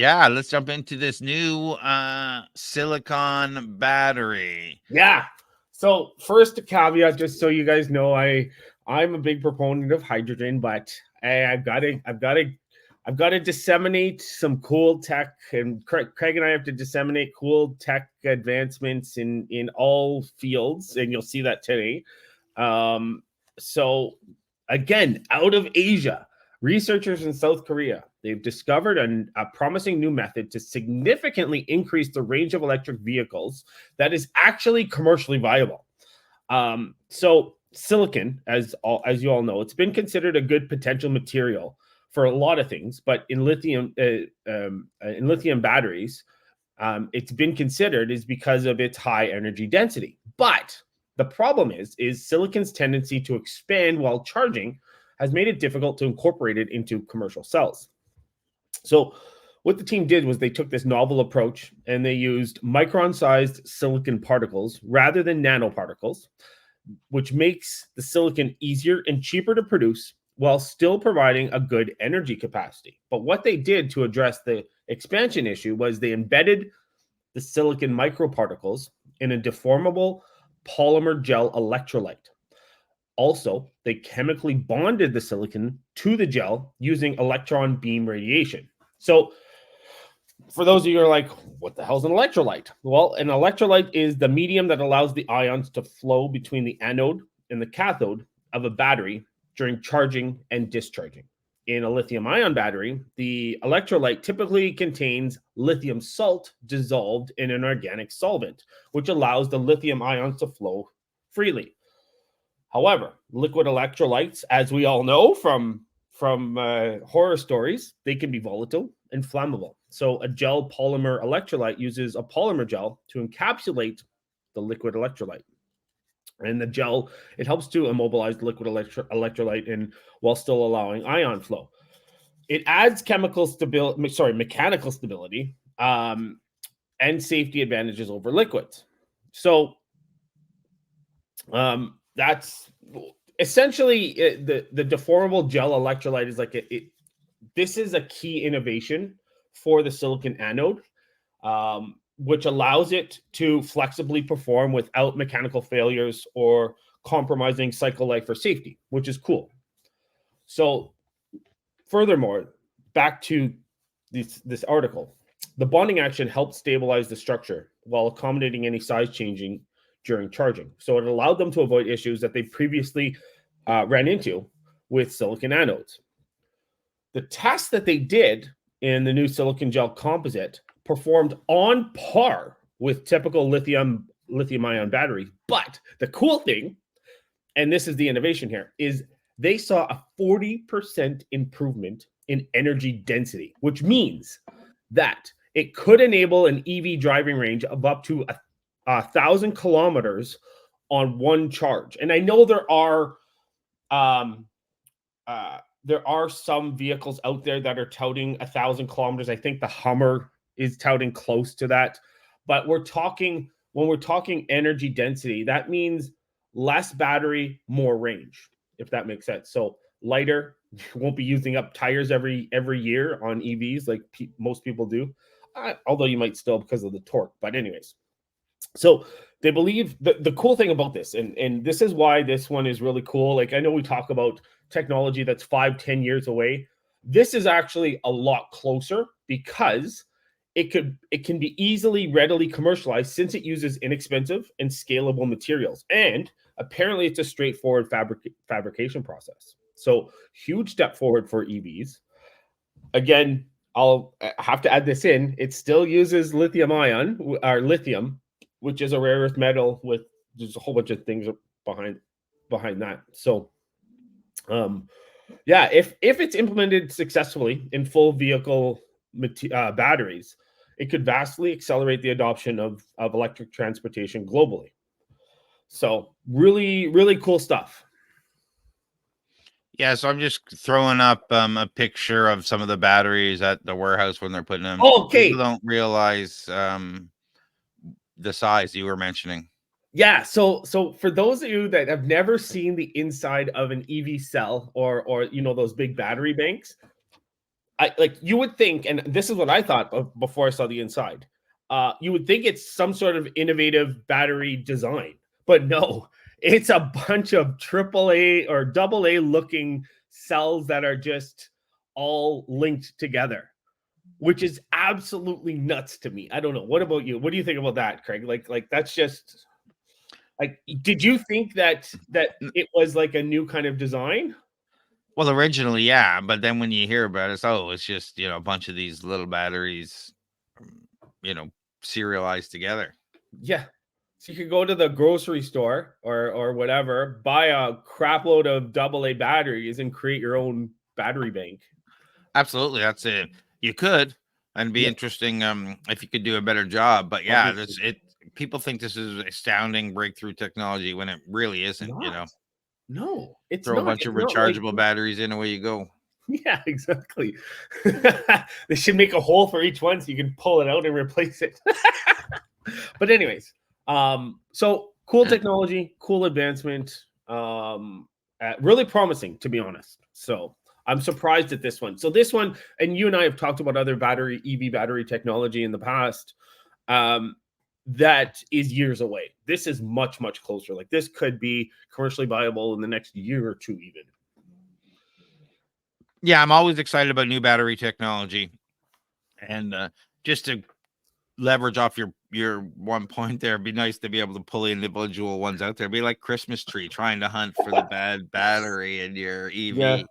Yeah, let's jump into this new silicon battery. Yeah. So first, a caveat, just so you guys know, I'm a big proponent of hydrogen, but I've got to disseminate some cool tech, and Craig and I have to disseminate cool tech advancements in all fields, and you'll see that today. So again, out of Asia, researchers in South Korea, they've discovered a promising new method to significantly increase the range of electric vehicles that is actually commercially viable. So silicon, as you all know, it's been considered a good potential material for a lot of things, but in lithium batteries, it's been considered is because of its high energy density. But the problem is silicon's tendency to expand while charging has made it difficult to incorporate it into commercial cells. So what the team did was they took this novel approach and they used micron-sized silicon particles rather than nanoparticles, which makes the silicon easier and cheaper to produce while still providing a good energy capacity. But what they did to address the expansion issue was they embedded the silicon microparticles in a deformable polymer gel electrolyte. Also, they chemically bonded the silicon to the gel using electron beam radiation. So, for those of you who are like, what the hell is an electrolyte? Well, an electrolyte is the medium that allows the ions to flow between the anode and the cathode of a battery during charging and discharging. In a lithium-ion battery, the electrolyte typically contains lithium salt dissolved in an organic solvent, which allows the lithium ions to flow freely. However, liquid electrolytes, as we all know from horror stories, they can be volatile and flammable. So a gel polymer electrolyte uses a polymer gel to encapsulate the liquid electrolyte. And the gel, it helps to immobilize the liquid electrolyte and while still allowing ion flow. It adds mechanical stability, and safety advantages over liquids. So that's essentially the deformable gel electrolyte is like this is a key innovation for the silicon anode, which allows it to flexibly perform without mechanical failures or compromising cycle life or safety, which is cool. So furthermore, back to this article, the bonding action helped stabilize the structure while accommodating any size changing during charging. So it allowed them to avoid issues that they previously ran into with silicon anodes. The tests that they did in the new silicon gel composite performed on par with typical lithium-ion batteries. But the cool thing, and this is the innovation here, is they saw a 40% improvement in energy density, which means that it could enable an EV driving range of up to 1,000 kilometers on one charge. And I know there are some vehicles out there that are touting 1,000 kilometers. I think the Hummer is touting close to that. But when we're talking energy density, that means less battery, more range, if that makes sense. So lighter, you won't be using up tires every year on EVs like most people do, although you might still because of the torque. But anyways, so they believe the cool thing about this, and this is why this one is really cool. Like, I know we talk about technology that's 5-10 years away. This is actually a lot closer because it can be readily commercialized since it uses inexpensive and scalable materials. And apparently it's a straightforward fabrication process. So huge step forward for EVs. Again, I'll have to add this in. It still uses lithium, which is a rare earth metal with there's a whole bunch of things behind that. So yeah, if it's implemented successfully in full vehicle batteries, it could vastly accelerate the adoption of electric transportation globally. So really, really cool stuff. Yeah, so I'm just throwing up a picture of some of the batteries at the warehouse when they're putting them. Okay. People don't realize the size you were mentioning. Yeah, so for those of you that have never seen the inside of an EV cell or those big battery banks, you would think, and this is what I thought before I saw the inside. You would think it's some sort of innovative battery design, but no, it's a bunch of AAA or AA looking cells that are just all linked together, which is absolutely nuts to me. I don't know. What about you? What do you think about that, Craig? Like that's just like, did you think that it was like a new kind of design? Well, originally, yeah, but then when you hear about it, it's just a bunch of these little batteries, you know, serialized together. Yeah. So you could go to the grocery store or whatever, buy a crap load of AA batteries and create your own battery bank. Absolutely, that's it. You could, and be Yeah, interesting if you could do a better job. But yeah, obviously this it. People think this is astounding breakthrough technology when it really isn't. not. No, it's Throw a not. bunch of It's not like rechargeable batteries in, away you go. yeah, exactly. They should make a hole for each one so you can pull it out and replace it. But anyways, so cool technology, cool advancement, really promising to be honest. So I'm surprised at this one. So this one, and you and I have talked about other EV battery technology in the past. That is years away. This is much, much closer. Like this could be commercially viable in the next year or two, even. Yeah, I'm always excited about new battery technology, and just to leverage off your one point there, it'd be nice to be able to pull individual ones out there. It'd be like Christmas tree trying to hunt for the bad battery in your Yeah, EV to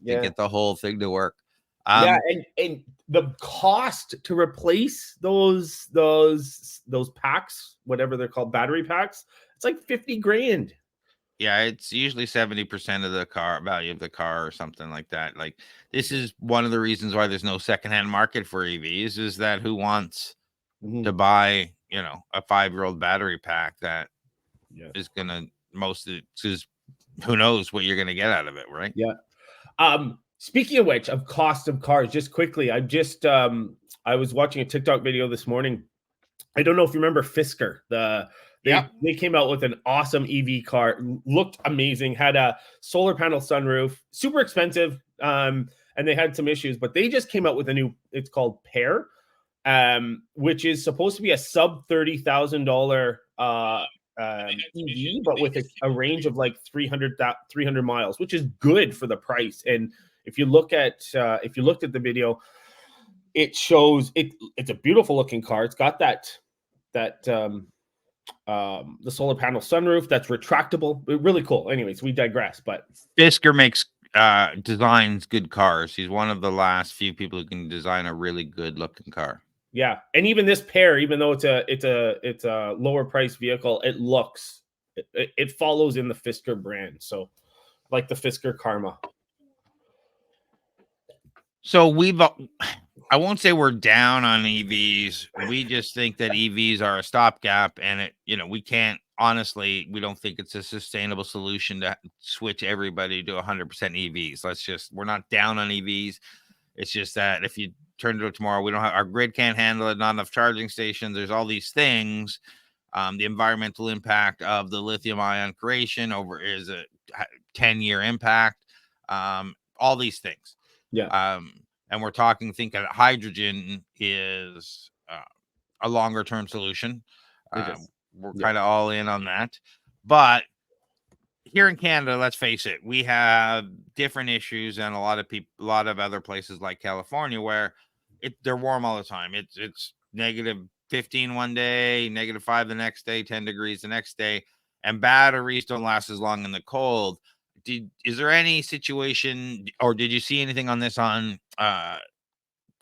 yeah. get the whole thing to work. Yeah, and the cost to replace those packs, whatever they're called, battery packs, it's like 50 grand. Yeah, it's usually 70% of the car value of the car or something like that. Like, this is one of the reasons why there's no secondhand market for EVs, is that who wants to Mhm. buy, a 5-year-old battery pack that Yeah. is gonna most of it, because who knows what you're gonna get out of it, right? Yeah. Speaking of which, of cost of cars, just quickly, I was watching a TikTok video this morning. I don't know if you remember Fisker. Yep. They came out with an awesome EV car, looked amazing, had a solar panel sunroof, super expensive, and they had some issues, but they just came out with a new. It's called Pear, which is supposed to be a sub $30,000 EV, but with a range of like 300 miles, which is good for the price. And if you looked at the video, it shows it's a beautiful looking car. It's got that the solar panel sunroof that's retractable. Really cool. Anyways, we digress. But Fisker makes designs good cars. He's one of the last few people who can design a really good looking car. yeah, and even this Pear, even though it's a lower price vehicle, it follows in the Fisker brand. So like the Fisker Karma. So I won't say we're down on EVs. We just think that EVs are a stopgap, and we can't, honestly, we don't think it's a sustainable solution to switch everybody to 100% EVs. We're not down on EVs. It's just that if you turn to it tomorrow, we don't have, our grid can't handle it, not enough charging stations. There's all these things. The environmental impact of the lithium ion creation is a 10-year impact. All these things. Yeah. And we're thinking that hydrogen is a longer term solution. We're Yeah. kind of all in on that. But here in Canada, let's face it, we have different issues than a lot of other places like California, where they're warm all the time. It's negative 15 one day, negative 5 the next day, 10 degrees the next day, and batteries don't last as long in the cold. Is there any situation, or did you see anything on this on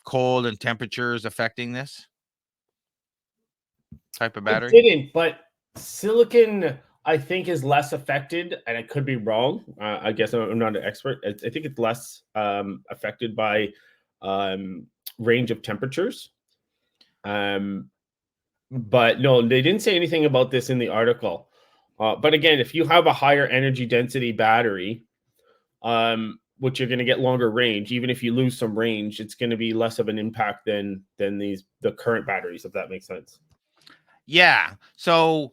cold and temperatures affecting this type of I battery? didn't, but silicon, I think, is less affected, and I could be wrong. I guess I'm not an expert. I think it's less affected by range of temperatures. But no, they didn't say anything about this in the article. But again, if you have a higher energy density battery, which you're going to get longer range, even if you lose some range, it's going to be less of an impact than the current batteries, if that makes sense. Yeah. So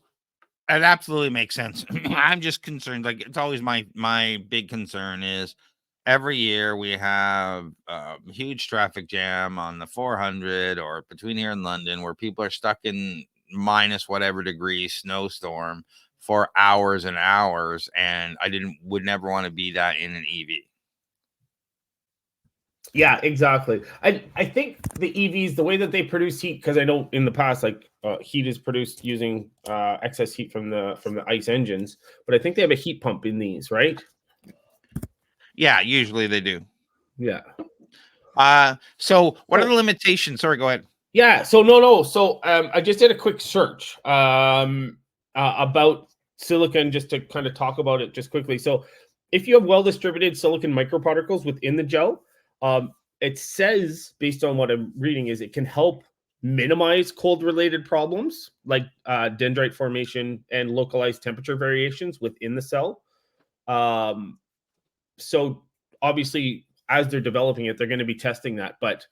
it absolutely makes sense. I'm just concerned. Like, it's always my big concern is, every year we have a huge traffic jam on the 400 or between here and London, where people are stuck in minus whatever degree snowstorm for hours and hours. And would never want to be that in an EV. Yeah, exactly. I think the EVs, the way that they produce heat, because I know in the past, like heat is produced using excess heat from the ICE engines, but I think they have a heat pump in these, right? Yeah, usually they do. Yeah. So what are the limitations? Sorry, go ahead. Yeah. So no. So I just did a quick search about silicon, just to kind of talk about it just quickly. So if you have well-distributed silicon microparticles within the gel, it says, based on what I'm reading, is it can help minimize cold-related problems like dendrite formation and localized temperature variations within the cell. So obviously, as they're developing it, they're going to be testing that, but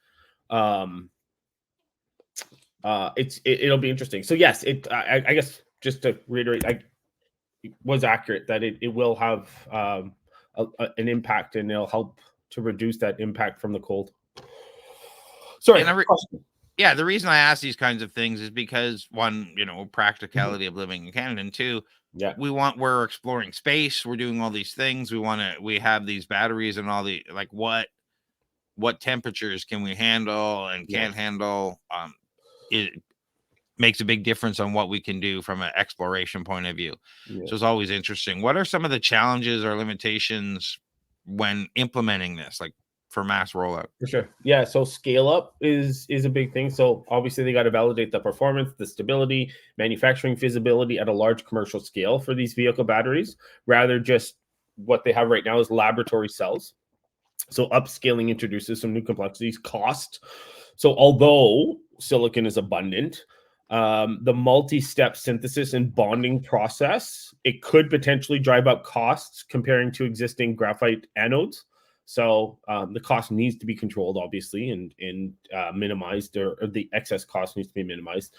it'll be interesting. So yes, I guess just to reiterate, it was accurate that it will have an impact, and it'll help to reduce that impact from the cold. Sorry. Yeah, the reason I ask these kinds of things is because, one, practicality of living in Canada, and two, we're exploring space, we're doing all these things, we have these batteries and all the, like, what temperatures can we handle and can't handle. It makes a big difference on what we can do from an exploration point of view. So it's always interesting. What are some of the challenges or limitations when implementing this, like for mass rollout? For sure. Yeah. So scale up is a big thing. So obviously they got to validate the performance, the stability, manufacturing feasibility at a large commercial scale for these vehicle batteries, rather just what they have right now is laboratory cells. So upscaling introduces some new complexities, cost. So although silicon is abundant, the multi-step synthesis and bonding process, it could potentially drive up costs comparing to existing graphite anodes. So the cost needs to be controlled, obviously, and minimized, or the excess cost needs to be minimized.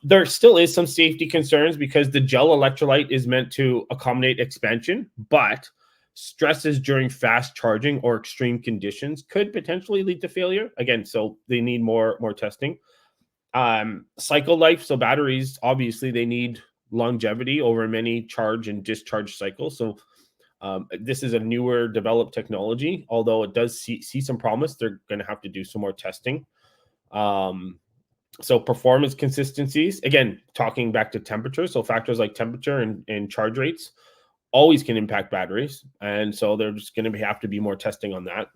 There still is some safety concerns because the gel electrolyte is meant to accommodate expansion, but stresses during fast charging or extreme conditions could potentially lead to failure. Again, so they need more testing. Cycle life. So batteries, obviously, they need longevity over many charge and discharge cycles. So this is a newer developed technology, although it does see some promise. They're going to have to do some more testing. So performance consistencies, again, talking back to temperature. So factors like temperature and charge rates always can impact batteries. And so there's going to have to be more testing on that.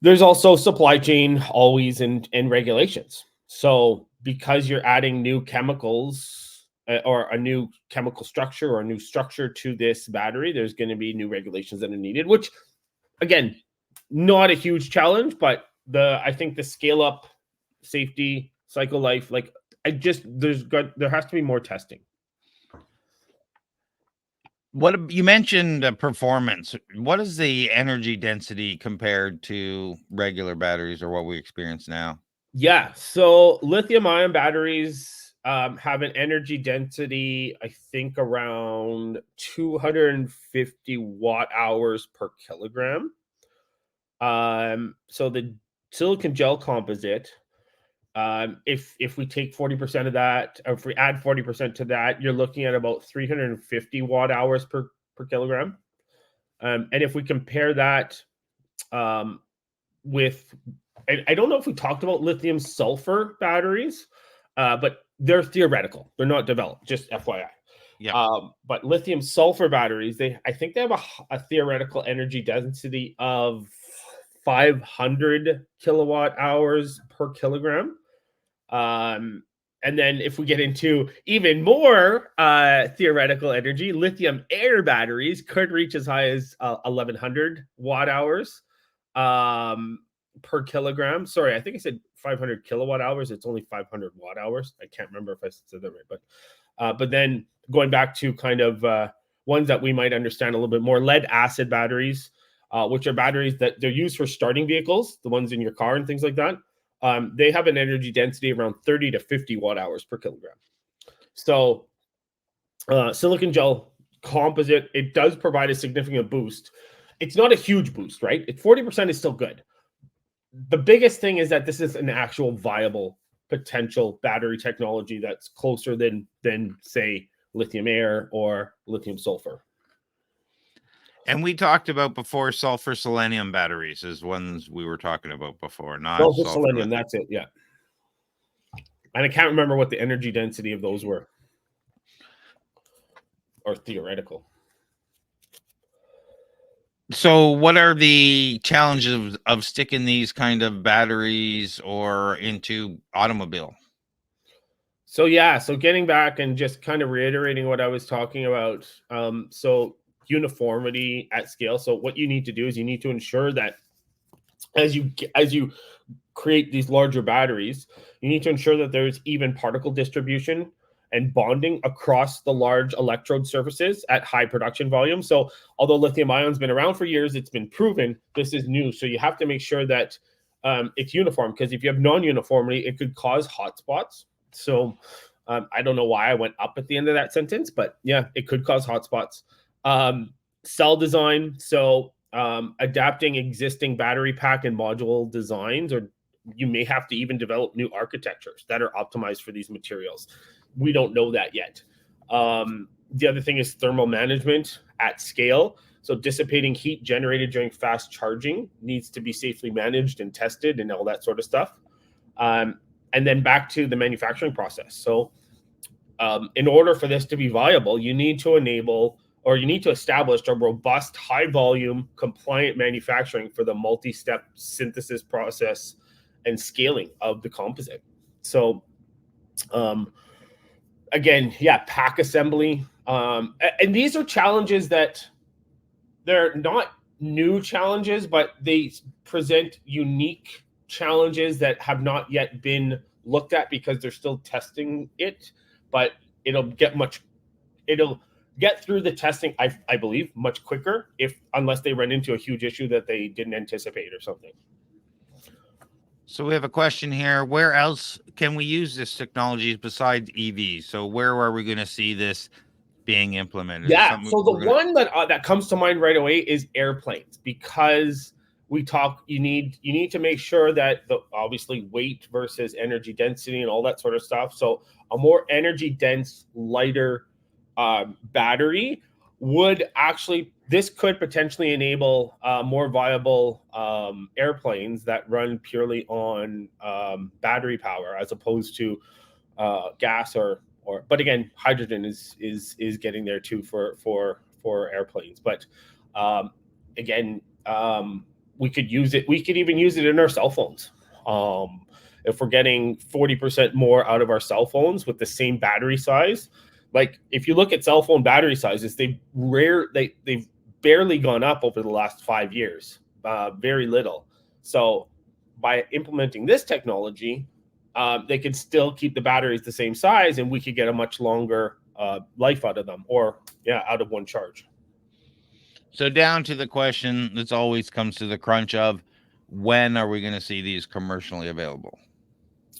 There's also supply chain always and regulations. So because you're adding new chemicals or a new chemical structure or a new structure to this battery, there's going to be new regulations that are needed, which, again, not a huge challenge, but I think the scale up, safety, cycle life, like there has to be more testing. What you mentioned performance. What is the energy density compared to regular batteries or what we experience now? Yeah, so lithium ion batteries have an energy density, I think, around 250 watt hours per kilogram. So the silicon gel composite, if we take 40% of that, or if we add 40% to that, you're looking at about 350 watt hours per kilogram. And if we compare that with, I don't know if we talked about lithium sulfur batteries, but they're theoretical. They're not developed, just FYI. Yeah. But lithium sulfur batteries, I think they have a theoretical energy density of 500 kilowatt hours per kilogram. And then if we get into even more theoretical energy, lithium air batteries could reach as high as 1100 watt hours per kilogram. Sorry, I think I said 500 kilowatt hours. It's only 500 watt hours. I can't remember if I said that right, but then going back to kind of ones that we might understand a little bit more, lead acid batteries, which are batteries that they're used for starting vehicles, the ones in your car and things like that. They have an energy density around 30 to 50 watt hours per kilogram. So silicon gel composite, it does provide a significant boost. It's not a huge boost, right? 40% is still good. The biggest thing is that this is an actual viable potential battery technology that's closer than say lithium air or lithium sulfur. And we talked about before sulfur selenium batteries is ones we were talking about before, not Sulfur sulfur selenium, lithium. that's it, yeah. And I can't remember what the energy density of those were, or theoretical. So what are the challenges of sticking these kind of batteries or into automobile? So yeah, so getting back and just kind of reiterating what I was talking about. So uniformity at scale. So what you need to do is you need to ensure that as you create these larger batteries, you need to ensure that there's even particle distribution and bonding across the large electrode surfaces at high production volume. So although lithium ion's been around for years, it's been proven, this is new. So you have to make sure that it's uniform, because if you have non-uniformity, it could cause hotspots. So I don't know why I went up at the end of that sentence, but yeah, it could cause hotspots. Cell design. So adapting existing battery pack and module designs, or you may have to even develop new architectures that are optimized for these materials. We don't know that yet. The other thing is thermal management at scale. So dissipating heat generated during fast charging needs to be safely managed and tested and all that sort of stuff. And then back to the manufacturing process. So in order for this to be viable, you need to enable, or you need to establish a robust, high volume, compliant manufacturing for the multi-step synthesis process and scaling of the composite. So again, yeah, pack assembly. And these are challenges that they're not new challenges, but they present unique challenges that have not yet been looked at because they're still testing it. But it'll get through the testing, I believe, much quicker, unless they run into a huge issue that they didn't anticipate or something. So we have a question here. Where else can we use this technology besides EVs? So where are we going to see this being implemented? Yeah. So the one that comes to mind right away is airplanes, because you need to make sure that obviously weight versus energy density and all that sort of stuff. So a more energy dense, lighter battery this could potentially enable more viable airplanes that run purely on battery power, as opposed to gas but again, hydrogen is getting there too for airplanes. But again, we could use it. We could even use it in our cell phones. If we're getting 40% more out of our cell phones with the same battery size. Like if you look at cell phone battery sizes, they've barely gone up over the last 5 years, very little. So by implementing this technology, they could still keep the batteries the same size, and we could get a much longer life out of them, out of one charge. So down to the question that's always comes to the crunch of, when are we going to see these commercially available?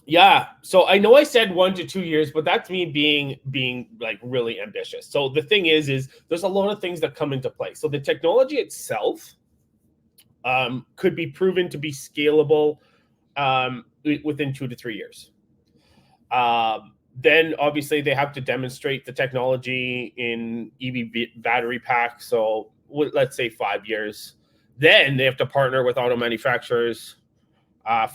Yeah. So I know I said 1 to 2 years, but that's me being like really ambitious. So the thing is there's a lot of things that come into play. So the technology itself could be proven to be scalable within 2 to 3 years. Then obviously they have to demonstrate the technology in EV battery packs. So let's say 5 years. Then they have to partner with auto manufacturers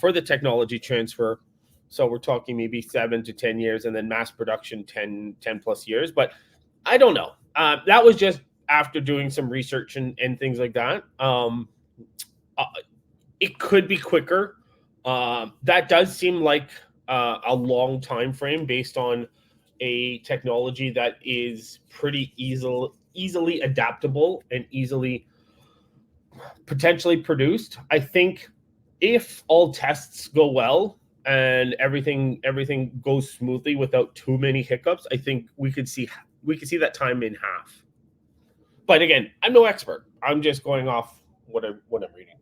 for the technology transfer. So we're talking maybe 7 to 10 years, and then mass production 10 plus years. But I don't know. That was just after doing some research and things like that. It could be quicker. That does seem like a long time frame based on a technology that is pretty easily adaptable and easily potentially produced. I think if all tests go well and everything goes smoothly without too many hiccups, I think we could see that time in half. But again, I'm no expert. I'm just going off what I'm reading.